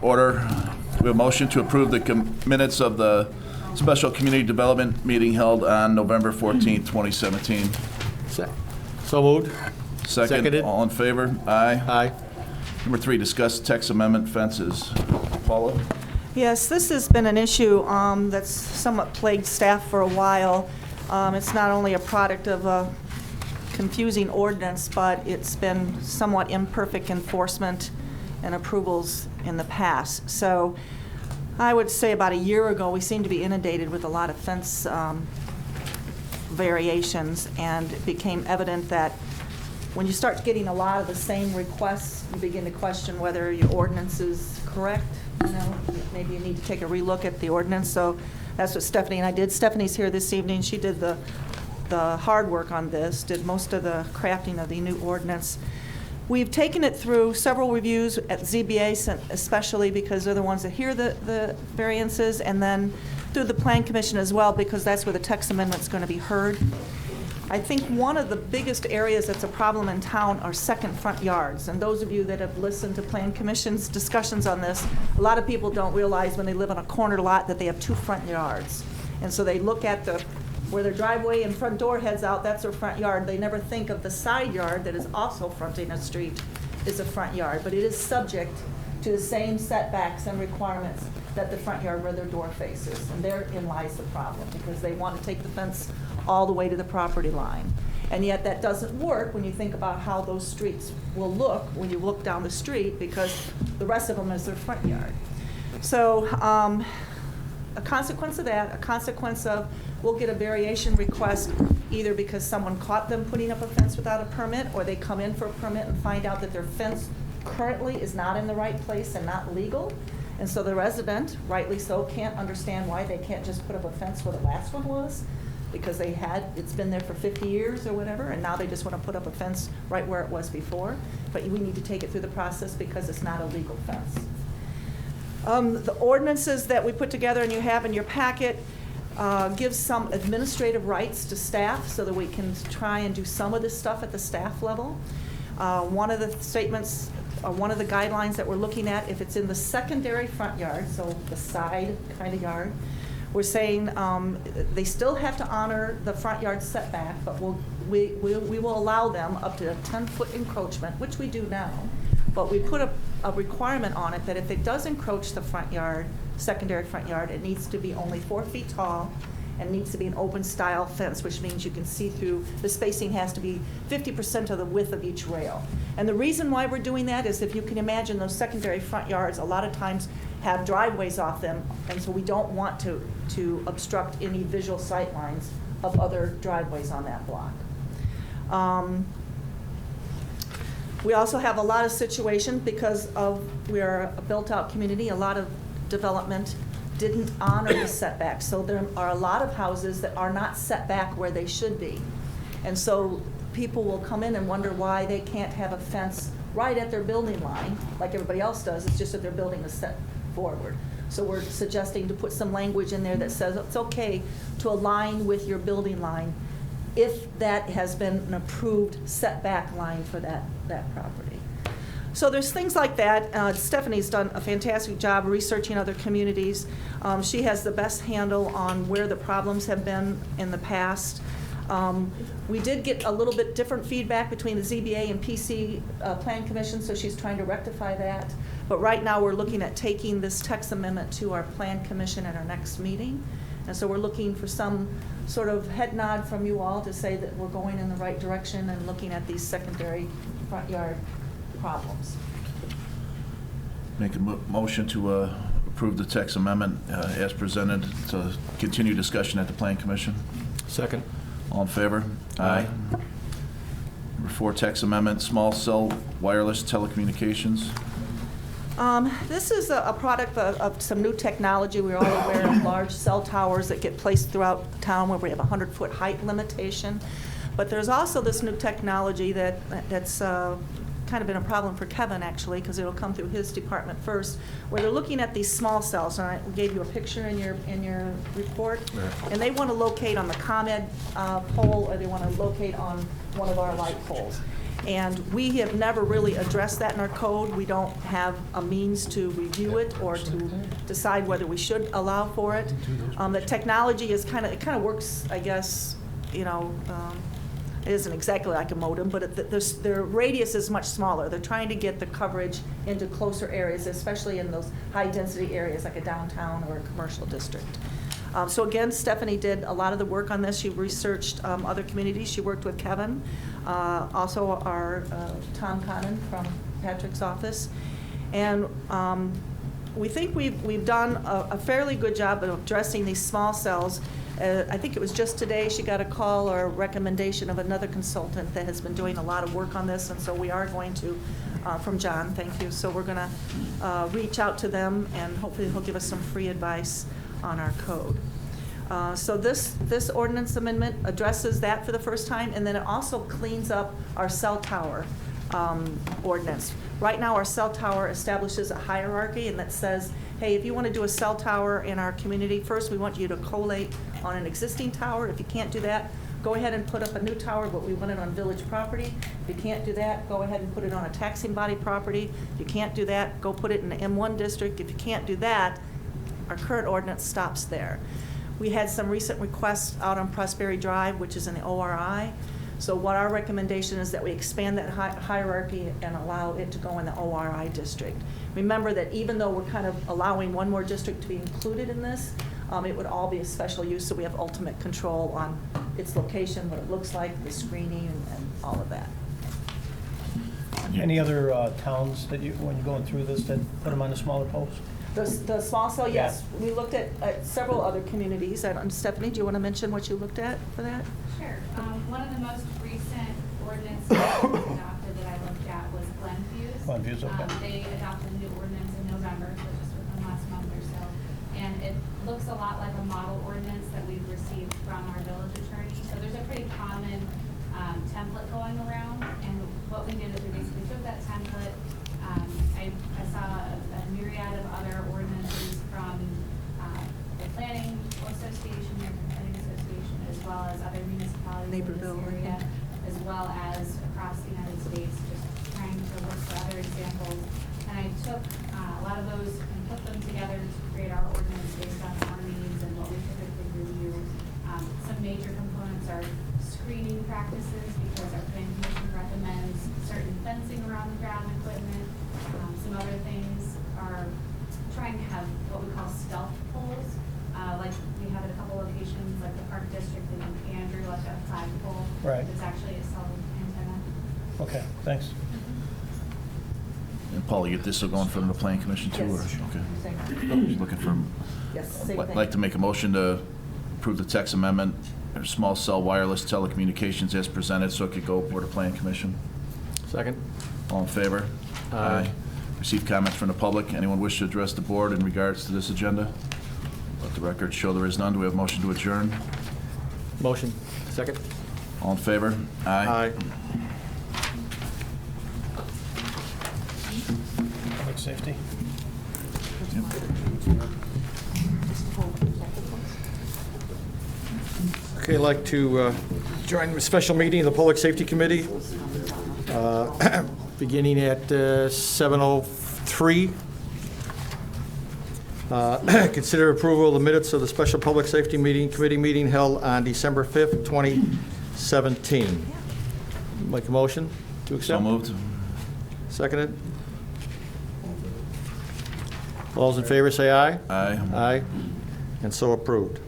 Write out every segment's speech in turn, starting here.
Order. We have a motion to approve the minutes of the special community development meeting held on November 14th, 2017. So moved. Seconded. All in favor? Aye. Aye. Number 3, discuss text amendment fences. Paula? Yes, this has been an issue that's somewhat plagued staff for a while. It's not only a product of a confusing ordinance, but it's been somewhat imperfect enforcement and approvals in the past. So I would say about a year ago, we seemed to be inundated with a lot of fence variations, and it became evident that when you start getting a lot of the same requests, you begin to question whether your ordinance is correct. You know, maybe you need to take a relook at the ordinance. So that's what Stephanie and I did. Stephanie's here this evening. She did the hard work on this, did most of the crafting of the new ordinance. We've taken it through several reviews at ZBA, especially because they're the ones that hear the variances, and then through the Plan Commission as well, because that's where the text amendment's going to be heard. I think one of the biggest areas that's a problem in town are second front yards. And those of you that have listened to Plan Commission's discussions on this, a lot of people don't realize when they live on a corner lot that they have 2 front yards. And so they look at where their driveway and front door heads out, that's their front yard. They never think of the side yard that is also fronting a street is a front yard. But it is subject to the same setbacks and requirements that the front yard where their door faces. And therein lies the problem, because they want to take the fence all the way to the property line. And yet that doesn't work when you think about how those streets will look when you look down the street, because the rest of them is their front yard. So a consequence of that, a consequence of we'll get a variation request either because someone caught them putting up a fence without a permit, or they come in for a permit and find out that their fence currently is not in the right place and not legal. And so the resident, rightly so, can't understand why they can't just put up a fence where the last one was, because it's been there for 50 years or whatever, and now they just want to put up a fence right where it was before. But we need to take it through the process because it's not a legal fence. The ordinances that we put together and you have in your packet gives some administrative rights to staff so that we can try and do some of this stuff at the staff level. One of the statements, one of the guidelines that we're looking at, if it's in the secondary front yard, so the side kind of yard, we're saying they still have to honor the front yard setback, but we will allow them up to a 10-foot encroachment, which we do now. But we put a requirement on it that if it does encroach the front yard, secondary front yard, it needs to be only 4 feet tall and needs to be an open style fence, which means you can see through. The spacing has to be 50% of the width of each rail. And the reason why we're doing that is, if you can imagine, those secondary front yards a lot of times have driveways off them, and so we don't want to obstruct any visual sight lines of other driveways on that block. We also have a lot of situations, because we are a built-out community, a lot of development didn't honor the setback. So there are a lot of houses that are not set back where they should be. And so people will come in and wonder why they can't have a fence right at their building line like everybody else does. It's just that their building is set forward. So we're suggesting to put some language in there that says it's okay to align with your building line if that has been an approved setback line for that property. So there's things like that. Stephanie's done a fantastic job researching other communities. She has the best handle on where the problems have been in the past. We did get a little bit different feedback between the ZBA and PC Plan Commission, so she's trying to rectify that. But right now we're looking at taking this text amendment to our Plan Commission at our next meeting. And so we're looking for some sort of head nod from you all to say that we're going in the right direction and looking at these secondary front yard problems. Make a motion to approve the text amendment as presented to continue discussion at the Plan Commission. Second. All in favor? Aye. Number 4, text amendment, small cell wireless telecommunications. This is a product of some new technology. We're all aware of large cell towers that get placed throughout town where we have a 100-foot height limitation. But there's also this new technology that's kind of been a problem for Kevin, actually, because it'll come through his department first, where they're looking at these small cells. And I gave you a picture in your report. Yeah. And they want to locate on the ComEd pole, or they want to locate on one of our light poles. And we have never really addressed that in our code. We don't have a means to review it or to decide whether we should allow for it. The technology is it kind of works, I guess, it isn't exactly like a modem, but their radius is much smaller. They're trying to get the coverage into closer areas, especially in those high-density areas like a downtown or a commercial district. So again, Stephanie did a lot of the work on this. She researched other communities. She worked with Kevin, also our Tom Connon from Patrick's office. And we think we've done a fairly good job of addressing these small cells. I think it was just today she got a call or a recommendation of another consultant that has been doing a lot of work on this, and so we are going to, from John, thank you. So we're going to reach out to them, and hopefully he'll give us some free advice on our code. So this ordinance amendment addresses that for the first time, and then it also cleans up our cell tower ordinance. Right now, our cell tower establishes a hierarchy, and that says, hey, if you want to do a cell tower in our community, first we want you to collate on an existing tower. If you can't do that, go ahead and put up a new tower, but we want it on village property. If you can't do that, go ahead and put it on a taxing body property. If you can't do that, go put it in the M1 district. If you can't do that, our current ordinance stops there. We had some recent requests out on Prosperity Drive, which is in the ORI. So what our recommendation is that we expand that hierarchy and allow it to go in the ORI district. Remember that even though we're kind of allowing one more district to be included in this, it would all be a special use, so we have ultimate control on its location, what it looks like, the screening, and all of that. Any other towns that when you're going through this, that put them on the smaller poles? The small cell, yes. We looked at several other communities. Stephanie, do you want to mention what you looked at for that? Sure. One of the most recent ordinances that was adopted that I looked at was Glenview's. Glenview's, okay. They adopted a new ordinance in November, so just within the last month or so. And it looks a lot like a model ordinance that we've received from our village attorney. So there's a pretty common template going around. And what we did is we basically took that template. I saw a myriad of other ordinances from the Planning Association, the Planning Association, as well as other municipalities in Naperville, this area, as well as across the United States, just trying to look for other examples. And I took a lot of those and put them together to create our ordinance based on our needs and what we typically review. Some major components are screening practices, because our planning commission recommends certain fencing around the ground equipment. Some other things are trying to have what we call stealth poles. Like we have at a couple locations, like the Park District in Andrew, like a flagpole. Right. It's actually a cell antenna. Okay, thanks. And Paul, you get this going from the Plan Commission too? Yes. Or, okay. Same thing. Just looking for, Yes, same thing. I'd like to make a motion to approve the text amendment, or small cell wireless telecommunications as presented, so it could go Board of Plan Commission. Second. All in favor? Aye. Receive comments from the public. Anyone wish to address the board in regards to this agenda? Let the record show there is none. Do we have a motion to adjourn? Motion. Second. All in favor? Public safety. Okay, I'd like to join the special meeting of the Public Safety Committee, beginning at 7:03. Consider approval of the minutes of the special Public Safety Committee meeting held on December 5th, 2017. Make a motion to accept? So moved. Seconded? All those in favor say aye. Aye. Aye, and so approved.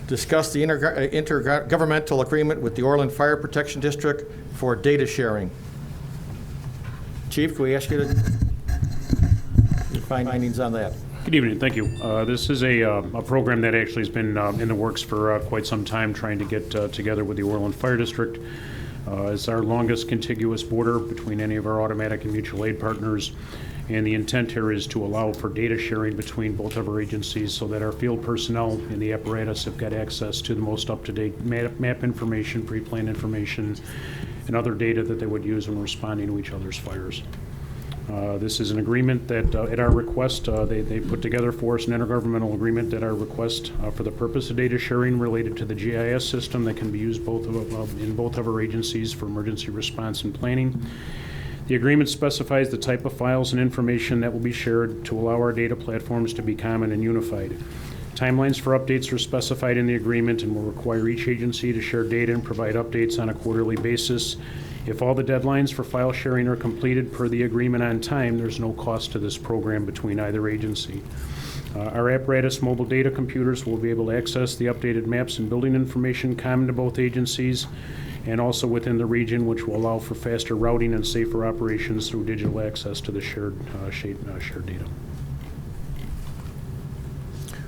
Discuss the intergovernmental agreement with the Orland Fire Protection District for data sharing. Chief, can we ask you to your findings on that? Good evening, thank you. This is a program that actually has been in the works for quite some time, trying to get together with the Orland Fire District. It's our longest contiguous border between any of our automatic and mutual aid partners. And the intent here is to allow for data sharing between both of our agencies so that our field personnel and the apparatus have got access to the most up-to-date map information, pre-planned information, and other data that they would use when responding to each other's fires. This is an agreement that, at our request, they put together for us an intergovernmental agreement at our request for the purpose of data sharing related to the GIS system that can be used in both of our agencies for emergency response and planning. The agreement specifies the type of files and information that will be shared to allow our data platforms to be common and unified. Timelines for updates are specified in the agreement and will require each agency to share data and provide updates on a quarterly basis. If all the deadlines for file sharing are completed per the agreement on time, there's no cost to this program between either agency. Our apparatus mobile data computers will be able to access the updated maps and building information common to both agencies and also within the region, which will allow for faster routing and safer operations through digital access to the shared data.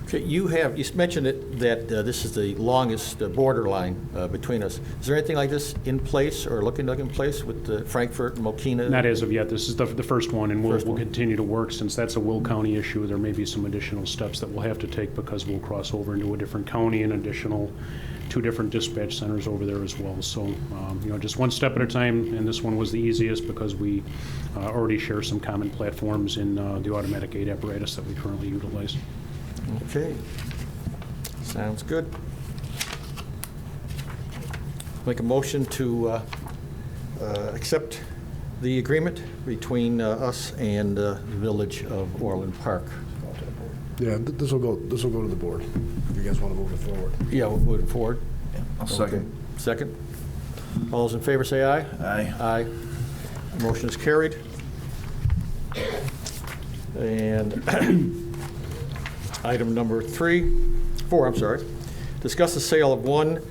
Okay, you mentioned that this is the longest borderline between us. Is there anything like this in place or looking like in place with Frankfurt and Mokina? Not as of yet. This is the first one, and we'll First one. continue to work. Since that's a Will County issue, there may be some additional steps that we'll have to take because we'll cross over into a different county and additional 2 different dispatch centers over there as well. So, just one step at a time, and this one was the easiest because we already share some common platforms in the automatic gate apparatus that we currently utilize. Okay, sounds good. Make a motion to accept the agreement between us and the Village of Orland Park. Yeah, this will go to the board, if you guys want to move it forward. Yeah, we'll move it forward. I'll second. Okay. Second. All those in favor say aye. Aye. Aye. Motion is carried. And item number 4, discuss the sale of one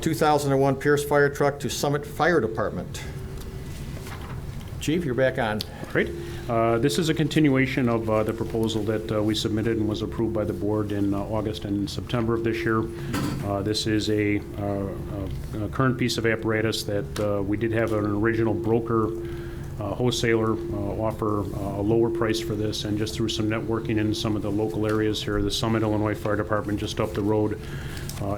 2001 Pierce fire truck to Summit Fire Department. Chief, you're back on. Great. This is a continuation of the proposal that we submitted and was approved by the board in August and September of this year. This is a current piece of apparatus that we did have an original broker wholesaler offer a lower price for this, and just through some networking in some of the local areas here, the Summit, Illinois Fire Department just up the road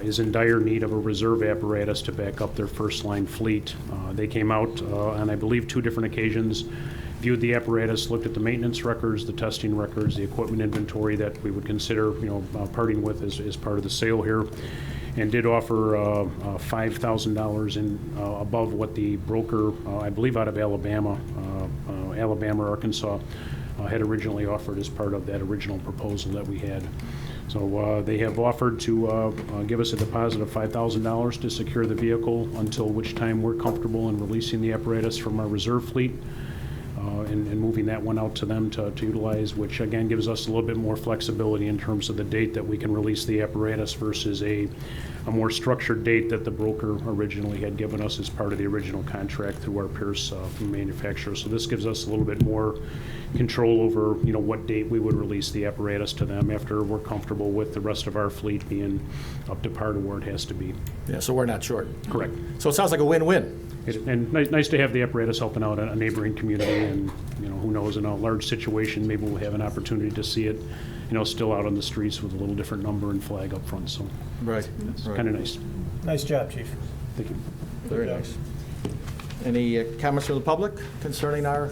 is in dire need of a reserve apparatus to back up their first line fleet. They came out on, I believe, 2 different occasions, viewed the apparatus, looked at the maintenance records, the testing records, the equipment inventory that we would consider, parting with as part of the sale here, and did offer $5,000 in above what the broker, I believe out of Alabama or Arkansas, had originally offered as part of that original proposal that we had. So they have offered to give us a deposit of $5,000 to secure the vehicle, until which time we're comfortable in releasing the apparatus from our reserve fleet. And moving that one out to them to utilize, which again gives us a little bit more flexibility in terms of the date that we can release the apparatus versus a more structured date that the broker originally had given us as part of the original contract through our Pierce manufacturer. So this gives us a little bit more control over what date we would release the apparatus to them after we're comfortable with the rest of our fleet being up to par to where it has to be. Yeah, so we're not short. Correct. So it sounds like a win-win. And nice to have the apparatus helping out a neighboring community, and who knows, in a large situation, maybe we'll have an opportunity to see it, still out on the streets with a little different number and flag up front. So Right. it's kind of nice. Nice job, Chief. Thank you. Very nice. Any comments from the public concerning our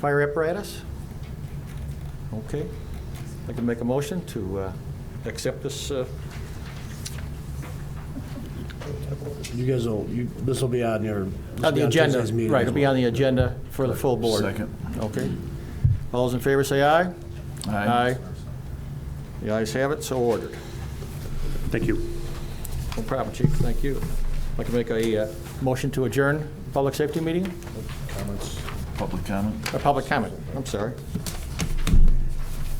fire apparatus? Okay. I can make a motion to accept this. You guys this will be on your... On the agenda, Tuesday's meeting right, as it'll be well. on the agenda for the full board. Second. Okay. All those in favor say aye. Aye. The ayes have it, so ordered. Thank you. No problem, Chief, thank you. I'd like to make a motion to adjourn public safety meeting, Comments? Public comment? or public comment, I'm sorry.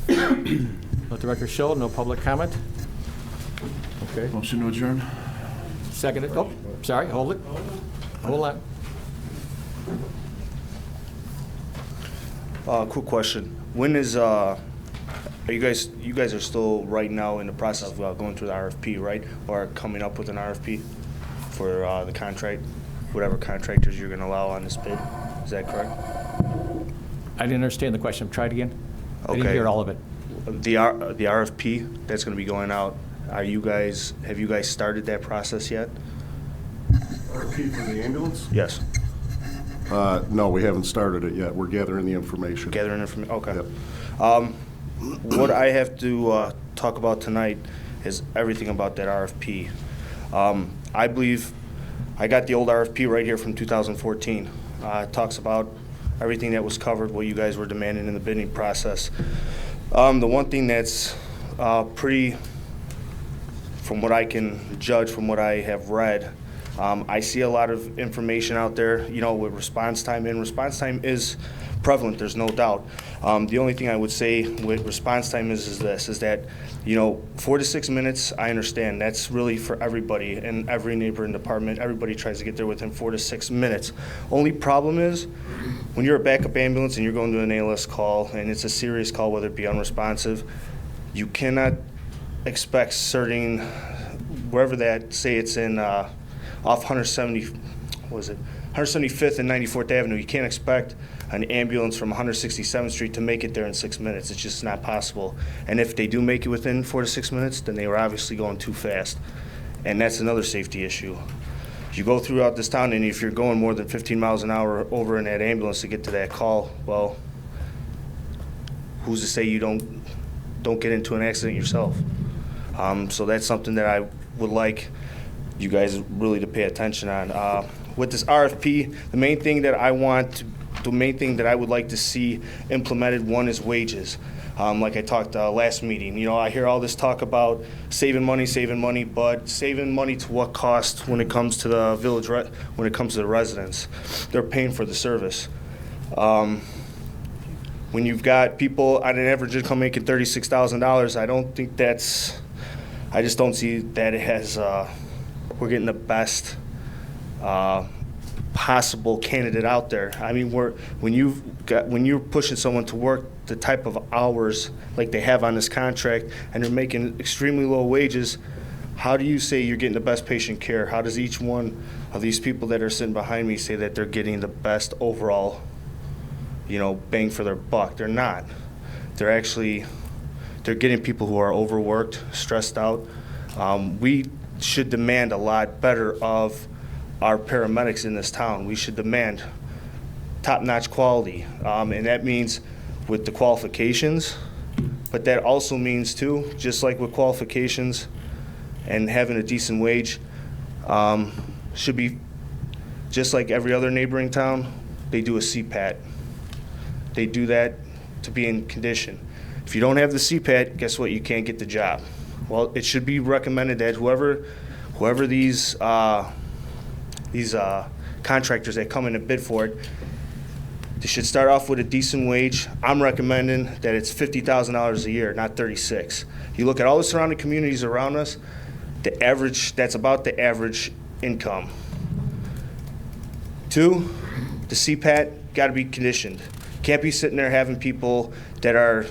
Let the record show, no public comment. Okay, Motion to adjourn? seconded, oh, sorry, hold it. Hold on. Quick question. When is, are you guys are still right now in the process of going through the RFP, right? Or coming up with an RFP for the contract, whatever contractors you're going to allow on this bid? Is that correct? I didn't understand the question, try it again. I didn't Okay. hear all of it. The RFP that's going to be going out, have you guys started that process yet? RFP for the ambulance? Yes. No, we haven't started it yet. We're gathering the information. Gathering information, okay. Yep. What I have to talk about tonight is everything about that RFP. I believe I got the old RFP right here from 2014. It talks about everything that was covered, what you guys were demanding in the bidding process. The one thing that's pretty, from what I can judge, from what I have read, I see a lot of information out there, you know, with response time, and response time is prevalent, there's no doubt. The only thing I would say with response time is that, you know, 4 to 6 minutes, I understand. That's really for everybody in every neighboring department. Everybody tries to get there within 4 to 6 minutes. Only problem is when you're a backup ambulance and you're going to an ALS call, and it's a serious call, whether it be unresponsive, you cannot expect certain, wherever that, say it's in off 175th and 94th Avenue, you can't expect an ambulance from 167th Street to make it there in 6 minutes. It's just not possible. And if they do make it within 4 to 6 minutes, then they were obviously going too fast. And that's another safety issue. If you go throughout this town and if you're going more than 15 miles an hour over in that ambulance to get to that call, well, who's to say you don't get into an accident yourself? So that's something that I would like you guys really to pay attention on. With this RFP, the main thing that I would like to see implemented, one is wages. Like I talked last meeting, you know, I hear all this talk about saving money, but saving money to what cost when it comes to the village, when it comes to the residents? They're paying for the service. When you've got people on an average income making $36,000, I just don't see that it has, we're getting the best possible candidate out there. I mean, when you're pushing someone to work the type of hours like they have on this contract and they're making extremely low wages, how do you say you're getting the best patient care? How does each one of these people that are sitting behind me say that they're getting the best overall, you know, bang for their buck? They're not. They're getting people who are overworked, stressed out. We should demand a lot better of our paramedics in this town. We should demand top-notch quality, and that means with the qualifications, but that also means too, just like with qualifications and having a decent wage, should be just like every other neighboring town, they do a CPAT. They do that to be in condition. If you don't have the CPAT, guess what? You can't get the job. Well, it should be recommended that whoever these contractors that come in and bid for it, they should start off with a decent wage. I'm recommending that it's $50,000 a year, not 36. You look at all the surrounding communities around us, that's about the average income. 2, the CPAT got to be conditioned. Can't be sitting there having people that are,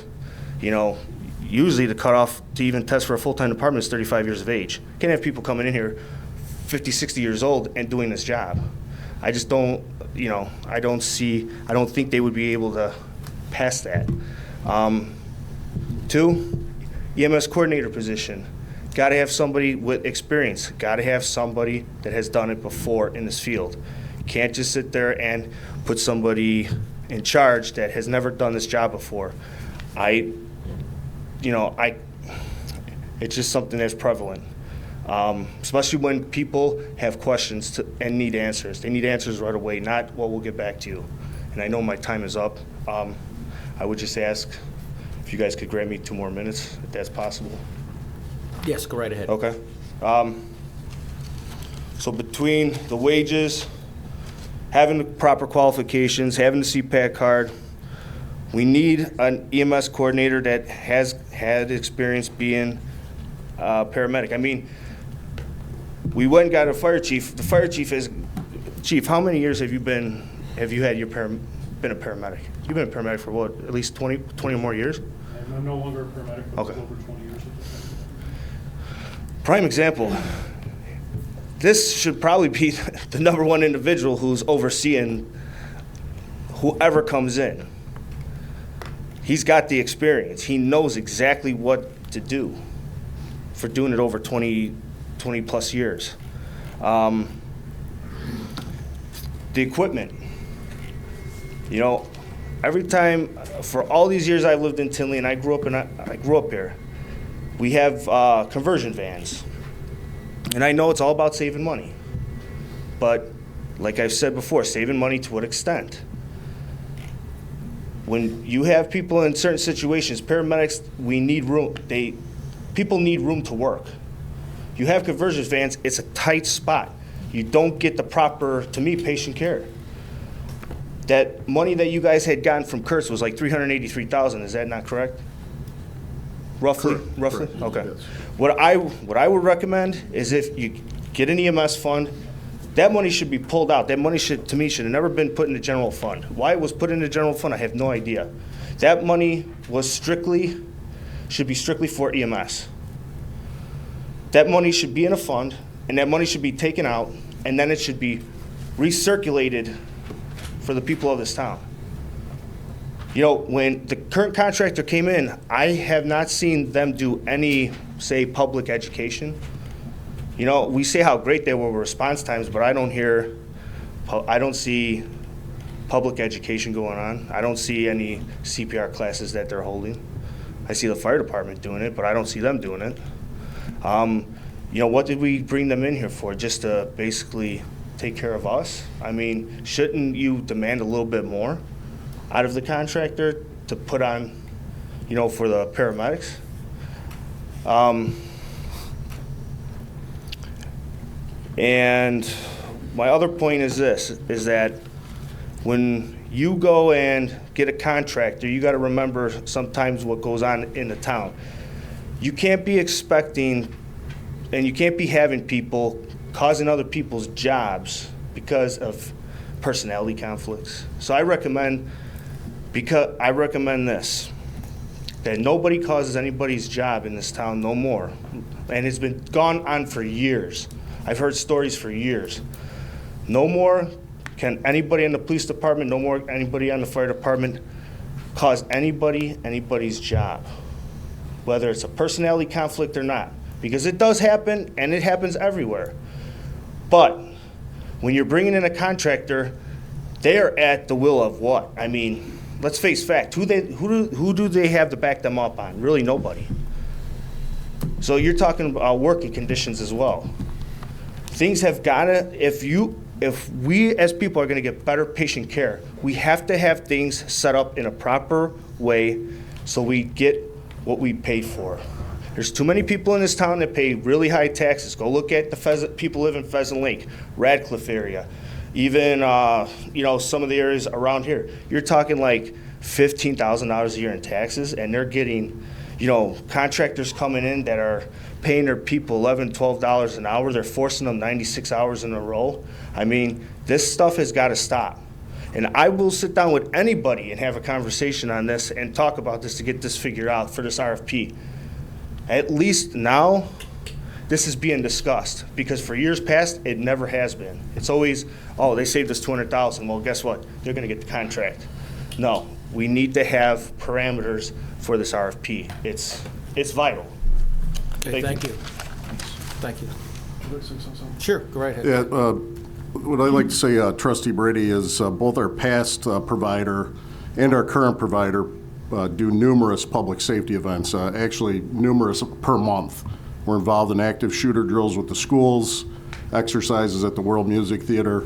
you know, usually the cutoff to even test for a full-time department is 35 years of age. Can't have people coming in here 50, 60 years old and doing this job. I just don't, you know, I don't think they would be able to pass that. 2, EMS coordinator position. Got to have somebody with experience. Got to have somebody that has done it before in this field. Can't just sit there and put somebody in charge that has never done this job before. It's just something that's prevalent. Especially when people have questions and need answers. They need answers right away, not, well, we'll get back to you. And I know my time is up. I would just ask if you guys could grant me 2 more minutes, if that's possible. Yes, go right ahead. Okay. So between the wages, having the proper qualifications, having the CPAT card, we need an EMS coordinator that has had experience being a paramedic. I mean, we went and got a fire chief. The fire chief is, Chief, how many years have you been a paramedic? You've been a paramedic for what, at least 20 or more years? I'm no longer a paramedic, but Okay. over 20 years at this time. Prime example. This should probably be the #1 individual who's overseeing whoever comes in. He's got the experience. He knows exactly what to do for doing it over 20 plus years. The equipment. You know, every time, for all these years I've lived in Tinley, and I grew up here, we have conversion vans. And I know it's all about saving money. But like I've said before, saving money to what extent? When you have people in certain situations, paramedics, we need room. People need room to work. You have conversion vans, it's a tight spot. You don't get the proper, to me, patient care. That money that you guys had gotten from Kurtz was like $383,000. Is that not correct? Roughly. Correct. Okay. Yes. What I would recommend is if you get an EMS fund, that money should be pulled out. That money should have never been put in the general fund. Why it was put in the general fund, I have no idea. That money should be strictly for EMS. That money should be in a fund, and that money should be taken out, and then it should be recirculated for the people of this town. You know, when the current contractor came in, I have not seen them do any, say, public education. You know, we say how great they were with response times, but I don't see public education going on. I don't see any CPR classes that they're holding. I see the fire department doing it, but I don't see them doing it. You know, what did we bring them in here for? Just to basically take care of us? I mean, shouldn't you demand a little bit more out of the contractor to put on, you know, for the paramedics? And my other point is this, is that when you go and get a contractor, you got to remember sometimes what goes on in the town. You can't be expecting, and you can't be having people causing other people's jobs because of personality conflicts. So I recommend this, that nobody causes anybody's job in this town no more. And it's been gone on for years. I've heard stories for years. No more can anybody in the police department, no more anybody on the fire department cause anybody's job, whether it's a personality conflict or not. Because it does happen, and it happens everywhere. But when you're bringing in a contractor, they are at the will of what? I mean, let's face fact. Who do they have to back them up on? Really nobody. So you're talking about working conditions as well. Things have gotta, if we as people are gonna get better patient care, we have to have things set up in a proper way so we get what we paid for. There's too many people in this town that pay really high taxes. Go look at the people live in Pheasant Lake, Radcliffe area, even you know, some of the areas around here. You're talking like $15,000 a year in taxes, and they're getting, you know, contractors coming in that are paying their people $11, $12 an hour. They're forcing them 96 hours in a row. I mean, this stuff has got to stop. And I will sit down with anybody and have a conversation on this and talk about this to get this figured out for this RFP. At least now, this is being discussed, because for years past, it never has been. It's always, oh, they saved us $200,000. Well, guess what? They're going to get the contract. No, we need to have parameters for this RFP. It's vital. Okay, thank you. Thank you. Sure, go right ahead. Yeah, what I'd like to say, Trustee Brady, is both our past provider and our current provider do numerous public safety events, actually numerous per month. We're involved in active shooter drills with the schools, exercises at the World Music Theater,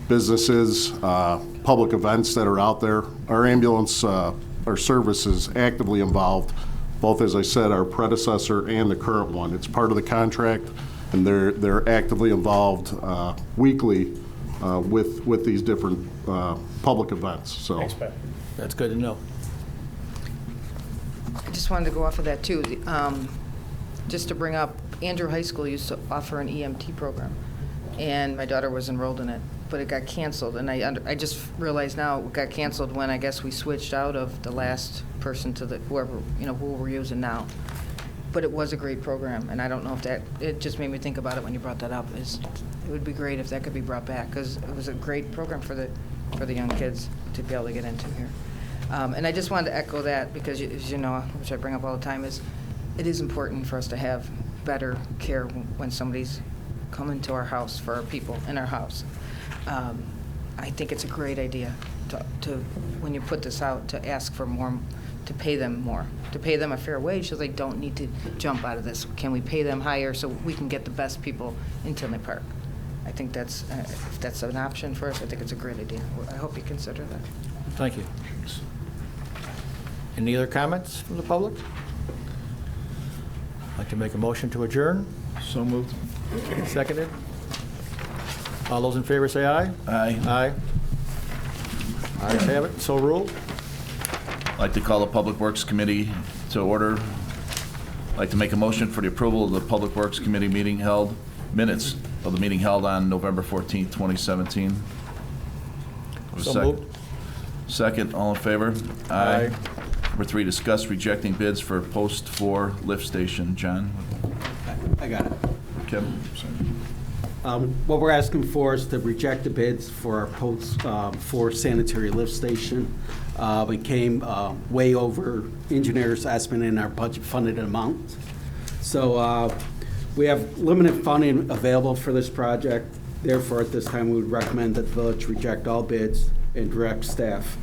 businesses, public events that are out there. Our ambulance, our service is actively involved, both, as I said, our predecessor and the current one. It's part of the contract, and they're actively involved weekly with these different public events. So That's good to know. I just wanted to go off of that, too. Just to bring up, Andrew High School used to offer an EMT program, and my daughter was enrolled in it, but it got canceled. And I just realized now it got canceled when I guess we switched out of the last person to the who we're using now. But it was a great program, and I don't know if it just made me think about it when you brought that up. It would be great if that could be brought back, because it was a great program for the young kids to be able to get into here. And I just wanted to echo that, because, as you know, which I bring up all the time, it is important for us to have better care when somebody's coming to our house, for our people in our house. I think it's a great idea to, when you put this out, to ask for more, to pay them more, to pay them a fair wage so they don't need to jump out of this. Can we pay them higher so we can get the best people in Tinley Park? I think that's, if that's an option for us, I think it's a great idea. I hope you consider that. Thank you. Any other comments from the public? I'd like to make a motion to adjourn. So moved. Seconded. All those in favor say aye. Aye. Aye. Ayes have it, so ruled. I'd like to call the Public Works Committee to order. I'd like to make a motion for the approval of the Public Works Committee minutes of the meeting held on November 14th, 2017. So Second. moved. Second, all in favor? Aye. Number 3, discuss rejecting bids for Post 4 lift station. John? I got it. Kevin? Sorry. What we're asking for is to reject the bids for our Post 4 sanitary lift station. We came way over engineers' estimate in our budget funded amount. So we have limited funding available for this project. Therefore, at this time, we would recommend that the village reject all bids and direct staff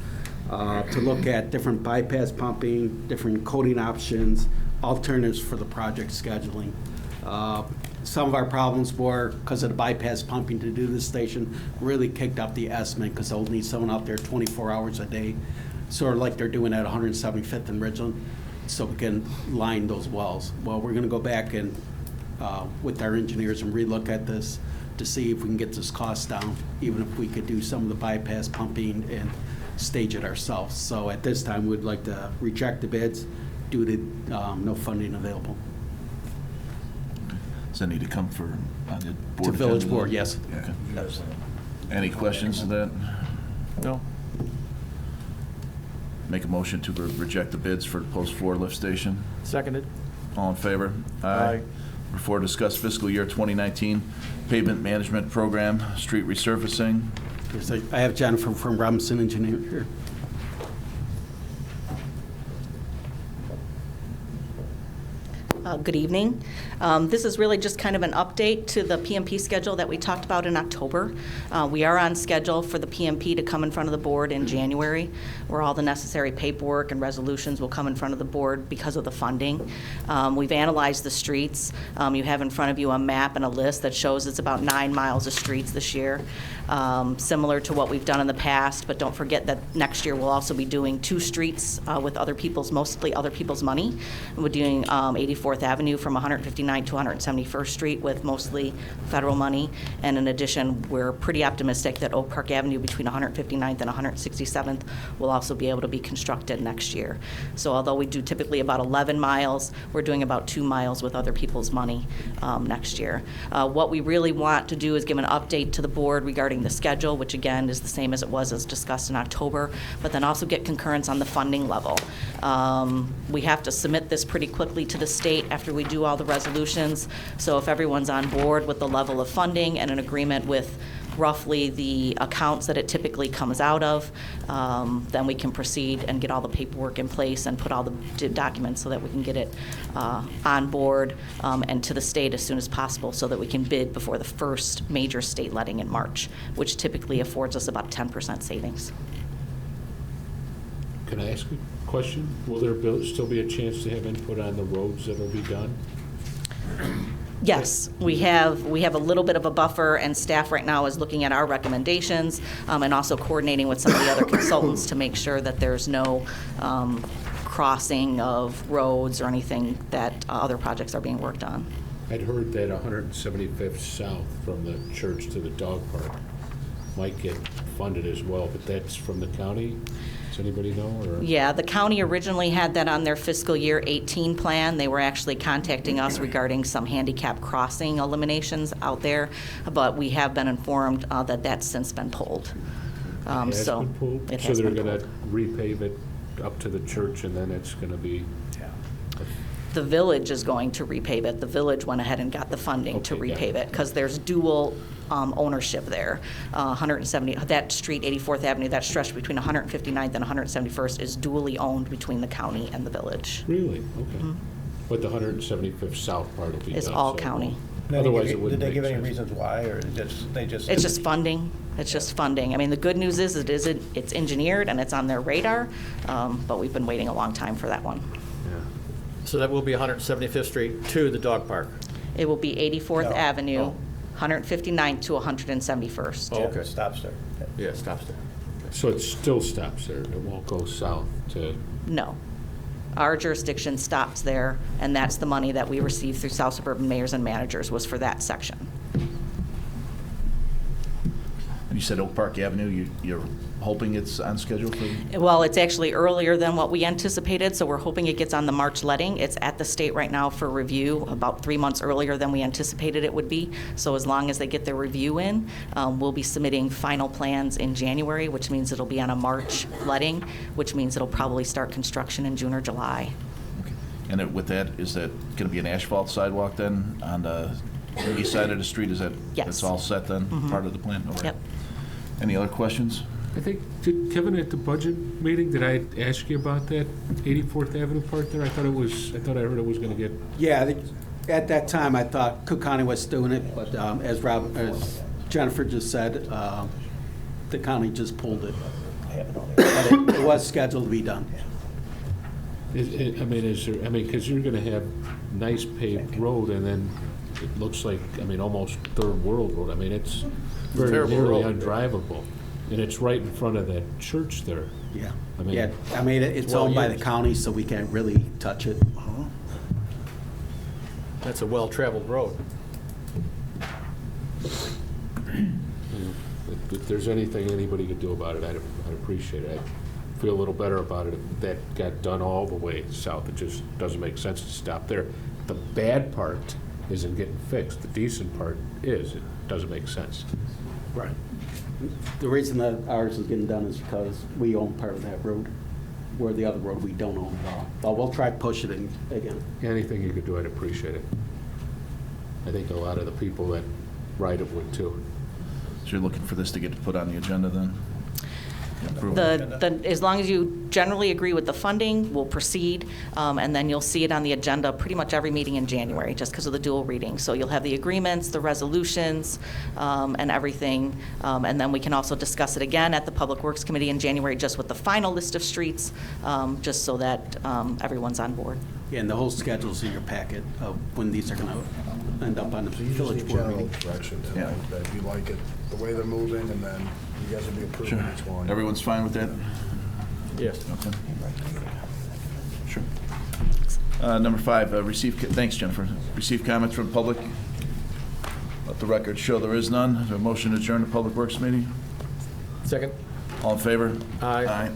to look at different bypass pumping, different coating options, alternatives for the project scheduling. Some of our problems were because of the bypass pumping to do this station really kicked up the estimate because they'll need someone out there 24 hours a day, sort of like they're doing at 175th and Ridgeland, so we can line those wells. Well, we're going to go back and with our engineers and relook at this to see if we can get this cost down, even if we could do some of the bypass pumping and stage it ourselves. So at this time, we'd like to reject the bids due to no funding available. Does that need to come for on the board? To village agenda? board, yes. Okay. Any questions to that? No? Make a motion to reject the bids for the Post 4 lift station. Seconded. All in favor? Aye. Number 4, discuss fiscal year 2019 pavement management program, street resurfacing. Yes, I have Jennifer from Robinson Engineering here. Good evening. This is really just kind of an update to the PMP schedule that we talked about in October. We are on schedule for the PMP to come in front of the board in January, where all the necessary paperwork and resolutions will come in front of the board because of the funding. We've analyzed the streets. You have in front of you a map and a list that shows it's about 9 miles of streets this year, similar to what we've done in the past, but don't forget that next year we'll also be doing 2 streets with mostly other people's money. We're doing 84th Avenue from 159th to 171st Street with mostly federal money. And in addition, we're pretty optimistic that Oak Park Avenue between 159th and 167th will also be able to be constructed next year. So although we do typically about 11 miles, we're doing about 2 miles with other people's money next year. What we really want to do is give an update to the board regarding the schedule, which again is the same as it was as discussed in October, but then also get concurrence on the funding level. We have to submit this pretty quickly to the state after we do all the resolutions. So if everyone's on board with the level of funding and an agreement with roughly the accounts that it typically comes out of, then we can proceed and get all the paperwork in place and put all the documents so that we can get it on board and to the state as soon as possible so that we can bid before the first major state letting in March, which typically affords us about 10% savings. Can I ask a question? Will there still be a chance to have input on the roads that will be done? Yes, we have a little bit of a buffer, and staff right now is looking at our recommendations and also coordinating with some of the other consultants to make sure that there's no crossing of roads or anything that other projects are being worked on. I'd heard that 175th South from the church to the dog park might get funded as well, but that's from the county? Does anybody know? Or? Yeah, the county originally had that on their fiscal year 18 plan. They were actually contacting us regarding some handicap crossing eliminations out there, but we have been informed that that's since been pulled. It has been pulled? It So has they're been going pulled. to repave it up to the church, and then it's going to be... The village is going to repave it. The village went ahead and got the funding to Okay, got repave it. it because there's dual ownership there. 170, that street, 84th Avenue, that stretch between 159th and 171st is dually owned between the county and the village. Really? Okay. But the 175th South part will be It's done, all so it county. Otherwise, it wouldn't Did they give make any sense. reasons why, or they just? It's just funding. It's just funding. I mean, the good news is it's engineered and it's on their radar, but we've been waiting a long time for that one. So that will be 175th Street to the dog park? It will be 84th No. Avenue, Oh. 159th to 171st. Oh, okay. It stops there. Yeah, it stops there. So it still stops there, it won't go south to, No. Our jurisdiction stops there, and that's the money that we receive through South Suburban Mayors and Managers was for that section. You said Oak Park Avenue, you're hoping it's on schedule for? Well, it's actually earlier than what we anticipated, so we're hoping it gets on the March letting. It's at the state right now for review, about 3 months earlier than we anticipated it would be. So as long as they get their review in, we'll be submitting final plans in January, which means it'll be on a March letting, which means it'll probably start construction in June or July. And with that, is that going to be an asphalt sidewalk then on the east side of the street? Is that? Yes. It's all set then, part of the plan? Okay. Yep. Any other questions? I think, did Kevin at the budget meeting, did I ask you about that 84th Avenue part there? I thought I heard it was gonna get, Yeah, at that time, I thought Cook County was doing it, but as Jennifer just said, the county just pulled it. But it was scheduled to be done. because you're gonna have nice paved road and then it looks like, almost third world road. It's very Terrible nearly road. undrivable. And it's right in front of that church there. Yeah. I mean- Yeah, it's Well owned by the used. county, so we can't really touch it. That's a well-traveled road. If there's anything anybody could do about it, I'd appreciate it. I'd feel a little better about it if that got done all the way south. It just doesn't make sense to stop there. The bad part isn't getting fixed. The decent part is. It doesn't make sense. Right. The reason that ours is getting done is because we own part of that road, where the other road we don't own at all. But we'll try to push it in again. Anything you could do, I'd appreciate it. I think a lot of the people that ride it would too. So you're looking for this to get put on the agenda then? Approval? As long as you generally agree with the funding, we'll proceed, and then you'll see it on the agenda pretty much every meeting in January, just because of the dual reading. So you'll have the agreements, the resolutions, and everything, and then we can also discuss it again at the Public Works Committee in January, just with the final list of streets, just so that everyone's on board. Yeah, and the whole schedule's in your packet of when these are gonna end up on the So you just village need board general meeting. direction, then, Yeah. right? That you like it, the way they're moving, and then you guys will be approving Sure. each one. Everyone's fine with that? Yes. Okay. Sure. Number 5, thanks, Jennifer. Receive comments from public. Let the record show there is none. Is there a motion to adjourn the Public Works meeting? Second? All in favor? Aye. Aye.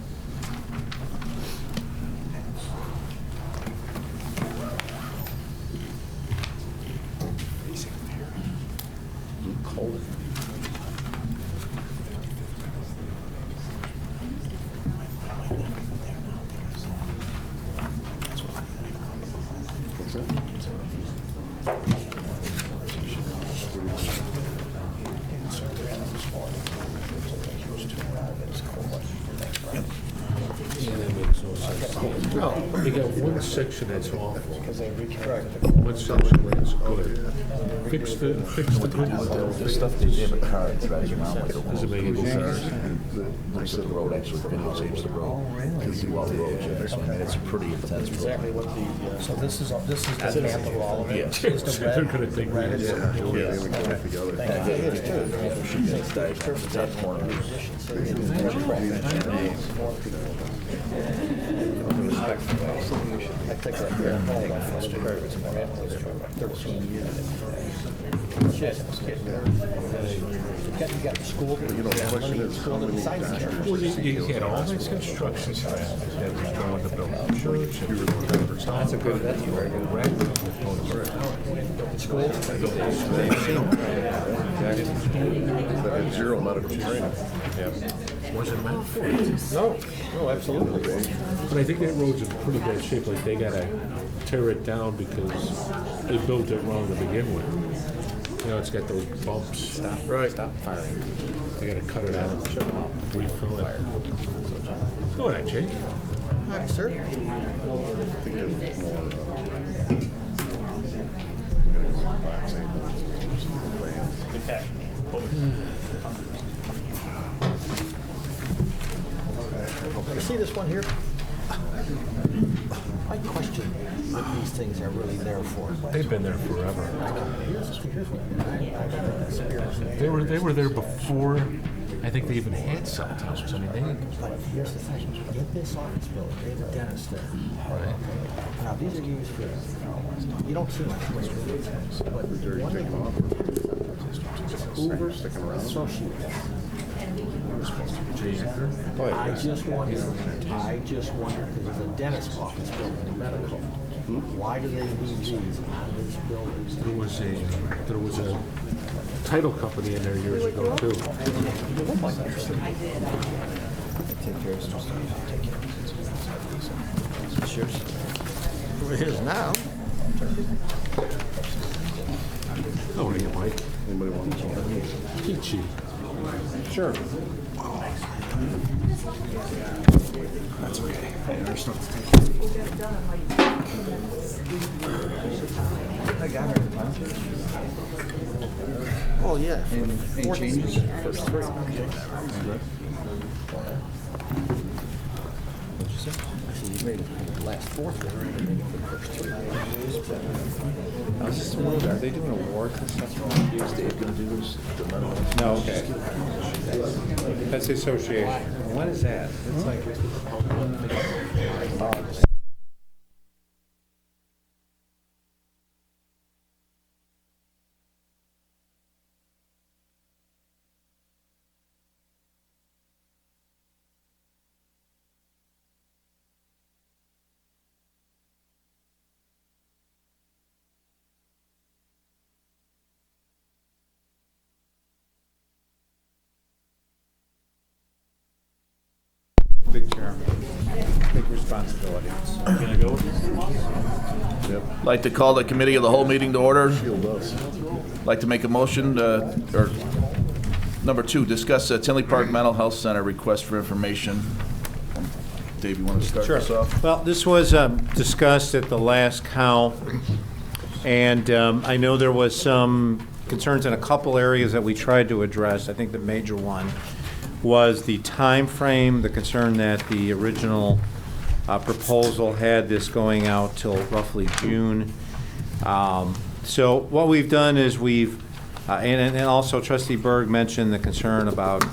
You got one section that's awful. One section that's good. Fix the good. The stuff they did with cards, drives around like a Does it make any sense? Looks at the road, actually videotapes the road. Because you all the roads, it's a pretty intense road. So this is the map of all of it? Yes. Is the They're red? gonna think. Red is- That corner. I took that here. You got the school. Well, you had all this construction stuff that was going to build a church. That's a good, that's a very good record. Zero medical training. Wasn't meant for it. No, absolutely. But I think that road's in pretty bad shape, like they gotta tear it down because they built it wrong to begin with. You know, it's got those bumps. Right. firing. They gotta cut it out, refill it. Go ahead, Jake. All right, sir. this one here? I question what these things are really there for. They've been there forever. Here's one. They were there before, I think they even had cell towers. I mean, But here's the thing, get this office building, they have a dentist there. Now, these are used for, you don't see much waste, but one of them, Hoover Associates. I just wonder, because it's a dentist office building in medical, why do they need these on this building? there was a title company in there years ago too. It is now. Oh, what are you, Mike? Anybody want to? Peachy. Sure. That's okay. There's no Oh, yeah. any changes? First three. You made it the last fourth one. I was just wondering, are they doing awards and stuff? Is Dave going to do this? No, okay. That's the association. What is that? It's like. Big chairman. Big responsibility. Like to call the committee of the whole meeting to order. Like to make a motion, or number 2, discuss Tinley Park Mental Health Center request for information. Dave, you want to start this off? Well, this was discussed at the last count, and I know there was some concerns in a couple areas that we tried to address. I think the major one was the time frame, the concern that the original proposal had this going out till roughly June. So what we've done is we've, and also Trustee Berg mentioned the concern about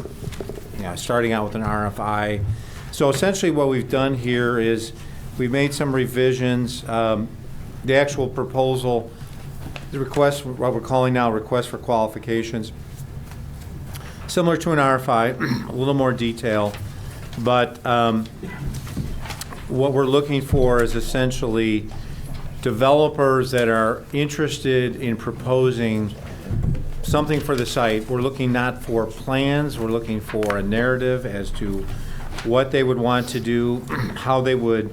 starting out with an RFI. So essentially what we've done here is we've made some revisions. The actual proposal, the request, what we're calling now request for qualifications, similar to an RFI, a little more detail, but what we're looking for is essentially developers that are interested in proposing something for the site. We're looking not for plans, we're looking for a narrative as to what they would want to do, how they would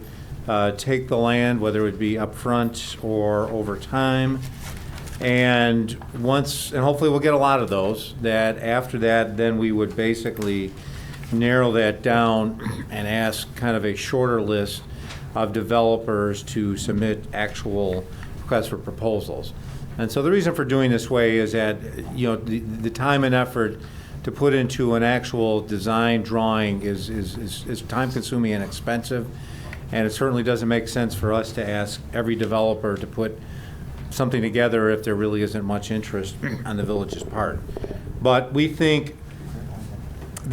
take the land, whether it would be upfront or over time. And hopefully we'll get a lot of those, that after that, then we would basically narrow that down and ask kind of a shorter list of developers to submit actual requests for proposals. And so the reason for doing this way is that, the time and effort to put into an actual design drawing is time consuming and expensive. And it certainly doesn't make sense for us to ask every developer to put something together if there really isn't much interest on the village's part. But we think with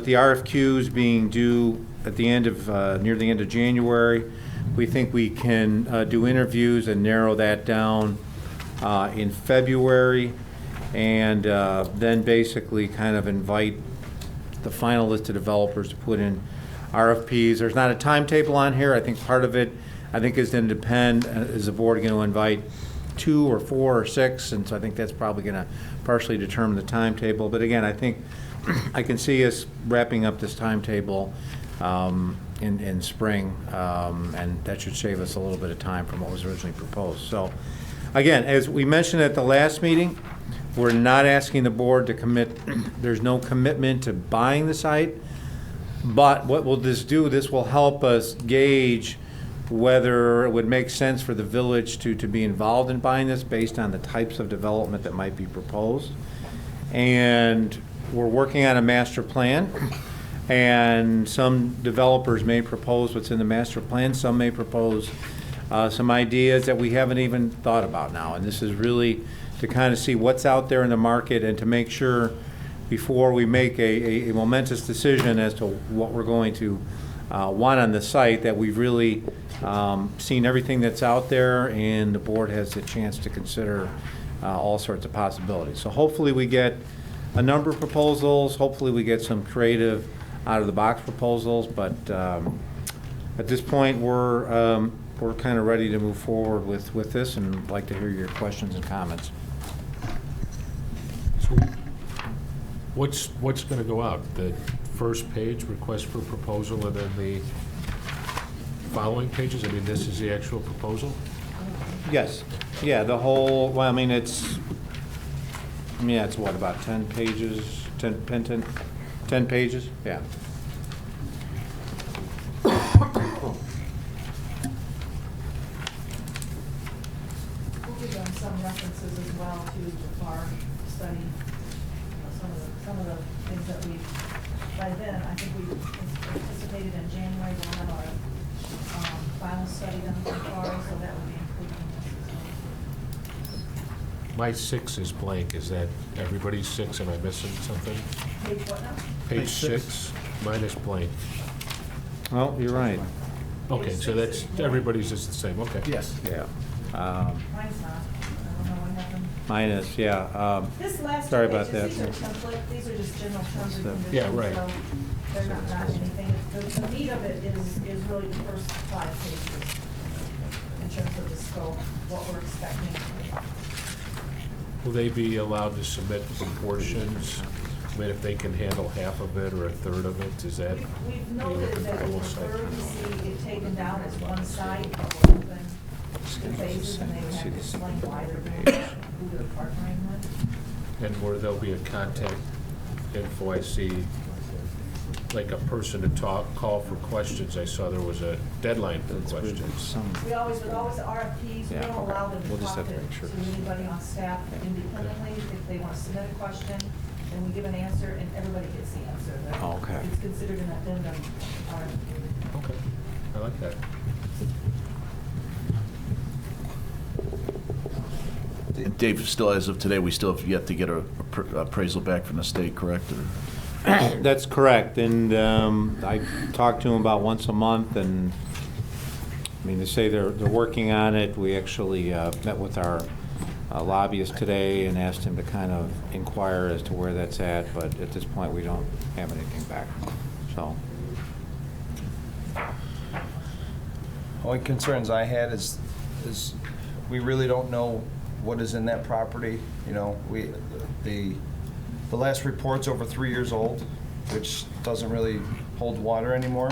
the RFQs being due at the end of near the end of January, we think we can do interviews and narrow that down in February, and then basically kind of invite the final list of developers to put in RFPs. There's not a timetable on here. I think part of it, is going to depend, is the board going to invite 2 or 4 or 6, and so I think that's probably going to partially determine the timetable. But again, I think I can see us wrapping up this timetable in spring, and that should save us a little bit of time from what was originally proposed. So again, as we mentioned at the last meeting, we're not asking the board to commit, there's no commitment to buying the site, but what will this do, this will help us gauge whether it would make sense for the village to be involved in buying this based on the types of development that might be proposed. And we're working on a master plan. And some developers may propose what's in the master plan, some may propose some ideas that we haven't even thought about now. And this is really to kind of see what's out there in the market and to make sure before we make a momentous decision as to what we're going to want on the site, that we've really seen everything that's out there and the board has the chance to consider all sorts of possibilities. So hopefully we get a number of proposals, hopefully we get some creative out-of-the-box proposals, but at this point we're kind of ready to move forward with this, and I'd like to hear your questions and comments. So what's going to go out? The first page, request for proposal, and then the following pages? I mean, this is the actual proposal? Yes, yeah, the whole, well, I mean, it's what, about 10 pages, 10 pages? Yeah. We'll give them some references as well to the FAR study, some of the things that we, by then, I think we anticipated in January, we'll have our final study done for FAR, so that will be included in this as well. My 6 is blank. Is that everybody's 6? Am I missing something? Page what now? Page 6, mine is blank. Well, you're right. Okay, so that's, everybody's is the same, okay. Yes. Yeah. Mine's not. I don't know what happened. Mine is, yeah. This last Sorry two about pages, that. these are just general terms and conditions. Yeah, right. So they're not anything. The meat of it is really the first 5 pages in terms of the scope, what we're expecting. Will they be allowed to submit proportions? I mean, if they can handle half of it or a third of it, is that? We've noted that we We'll prefer say. to see it taken down as one side of the whole thing, the phases, and they would have to explain why they're doing it, who they're partnering with. And where there'll be a contact info, I see, like a person to call for questions. I saw there was a deadline for questions. We always, with always RFPs, we Yeah, don't okay. allow them We'll to just talk have to to make sure. anybody on staff independently. If they want to submit a question, then we give an answer, and everybody gets the answer. That- Oh, okay. It's considered an addendum RFP. Okay, I like that. Dave, still as of today, we still have yet to get a appraisal back from the state, correct? Or- That's correct, and I talk to them about once a month, and I mean, they say they're working on it. We actually met with our lobbyist today and asked him to kind of inquire as to where that's at, but at this point, we don't have anything back, so. Only concerns I had is we really don't know what is in that property. You know, the last report's over 3 years old, which doesn't really hold water anymore.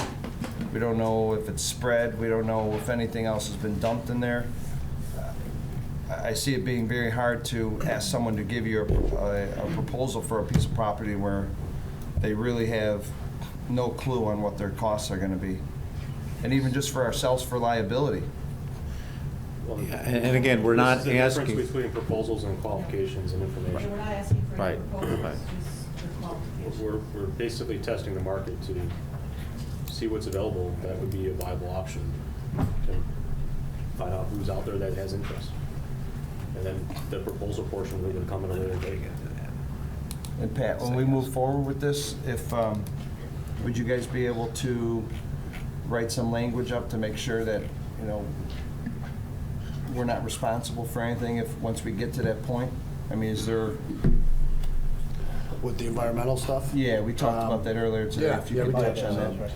We don't know if it's spread. We don't know if anything else has been dumped in there. I see it being very hard to ask someone to give you a proposal for a piece of property where they really have no clue on what their costs are going to be. And even just for ourselves for liability. Yeah, and again, we're not There's a asking. difference between proposals and qualifications and information. We're not asking for any Right, proposals, right. just the qualifications. We're basically testing the market to see what's available that would be a viable option, and find out who's out there that has interest. And then the proposal portion would come in a later date. And Pat, when we move forward with this, would you guys be able to write some language up to make sure that, you know, we're not responsible for anything once we get to that point? I mean, is there? With the environmental stuff? Yeah, we talked about that earlier today. Yeah, If you yeah, could we did. touch on that.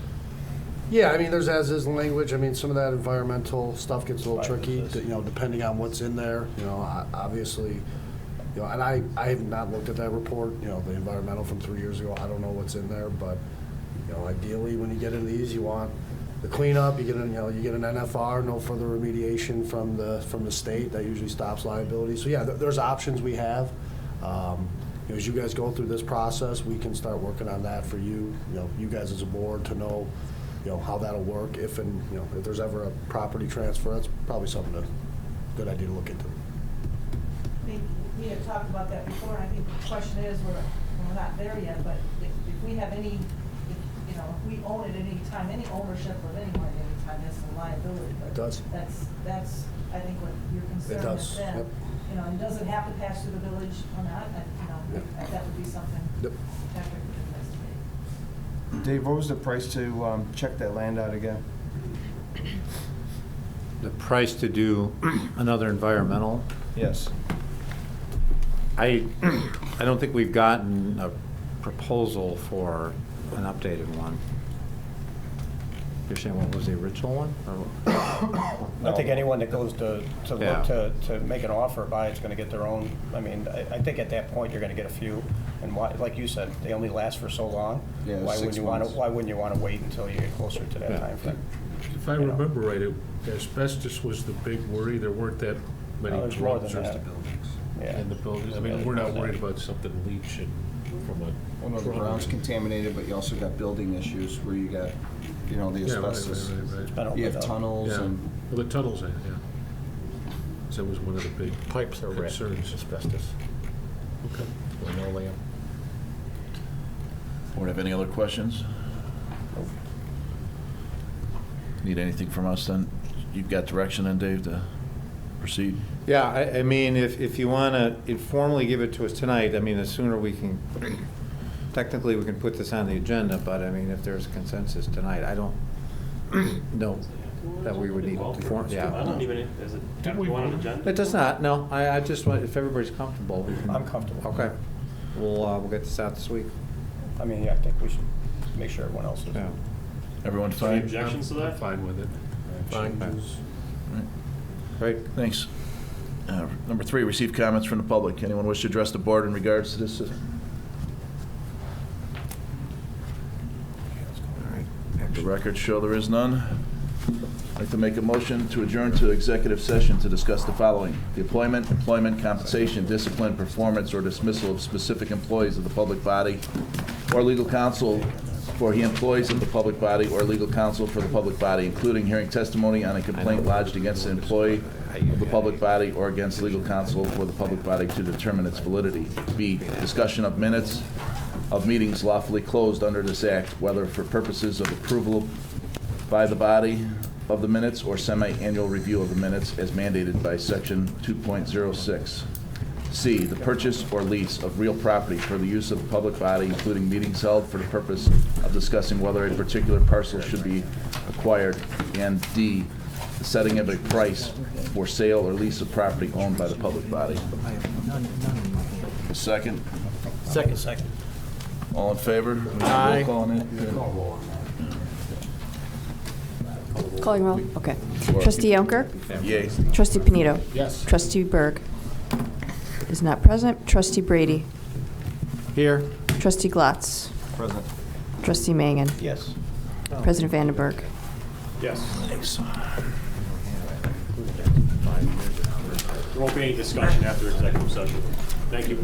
Yeah, I mean, there's as-is language. I mean, some of that environmental stuff gets a little tricky, you know, depending on what's in there. You know, obviously, you know, and I have not looked at that report, you know, the environmental from 3 years ago. I don't know what's in there, but, you know, ideally, when you get into these, you want the cleanup, you get an NFR, no further remediation from the state. That usually stops liability. So, yeah, there's options we have. You know, as you guys go through this process, we can start working on that for you, you know, you guys as a board to know, you know, how that'll work if there's ever a property transfer. That's probably good idea to look into. I think we had talked about that before, and I think the question is, we're not there yet, but if we have any, if you know, if we own it at any time, any ownership of any money at any time has some liability. But It does. That's, I think, what your concern does, is then. yep. You know, and does it have to pass through the village or not? You know, Yep. that would be something Yep. Patrick would investigate. Dave, what was the price to check that land out again? The price to do another environmental, Yes. I don't think we've gotten a proposal for an updated one. You're saying what was the original one? Or- I think anyone that goes to Yeah. look to make an offer, buy it's gonna get their own. I mean, I think at that point, you're gonna get a few. And why, like you said, they only last for so long. Yeah, Why 6 wouldn't you wanna wait until you get closer to that Yeah. timeframe? If I remember right, asbestos was the big worry. There weren't that many There's more than drugs that. Yeah. in the buildings. I mean, we're not worried about something leaching from a. Well, no, the ground's contaminated, but you also got building issues where you got, you know, the Yeah, right, asbestos. right. Been You have opened up. tunnels Yeah, and, well, the tunnels, yeah. So that was one of the big Pipes are red, concerns. asbestos. Okay. Linoleum. Board have any other questions? Need anything from us then? You've got direction then, Dave, to proceed? Yeah, I mean, if you want to informally give it to us tonight, I mean, the sooner we can, technically, we can put this on the agenda, but I mean, if there's consensus tonight, I don't know that we would need to form, I yeah. don't even, is it, have to go on an agenda? It does not, no, I just want, if everybody's comfortable, we can. I'm comfortable. Okay. We'll get this out this week. I mean, yeah, I think we should make sure everyone else is. Yeah. Everyone Any fine? objections to I'm that? fine with it. Changes. Great. Thanks. Number 3, receive comments from the public. Anyone wish to address the board in regards to this? All right. The records show there is none. I'd like to make a motion to adjourn to executive session to discuss the following: the employment, compensation, discipline, performance, or dismissal of specific employees of the public body or legal counsel for the employees of the public body or legal counsel for the public body, including hearing testimony on a complaint lodged against an employee of the public body or against legal counsel for the public body to determine its validity. B, discussion of minutes of meetings lawfully closed under this act, whether for purposes of approval by the body of the minutes or semi-annual review of the minutes as mandated by section 2.06. C, the purchase or lease of real property for the use of the public body, including meetings held for the purpose of discussing whether a particular parcel should be acquired. And D, the setting of a price for sale or lease of property owned by the public body. A second? Second. All in favor? Aye. Roll call on it. Calling roll? Okay. Trustee Yonker? Yay. Trustee Panito? Yes. Trustee Berg is not present. Trustee Brady? Here. Trustee Glatz? President. Trustee Mangan? Yes. President Vandenberg? Yes. Thanks. There won't be any discussion after executive session. Thank you.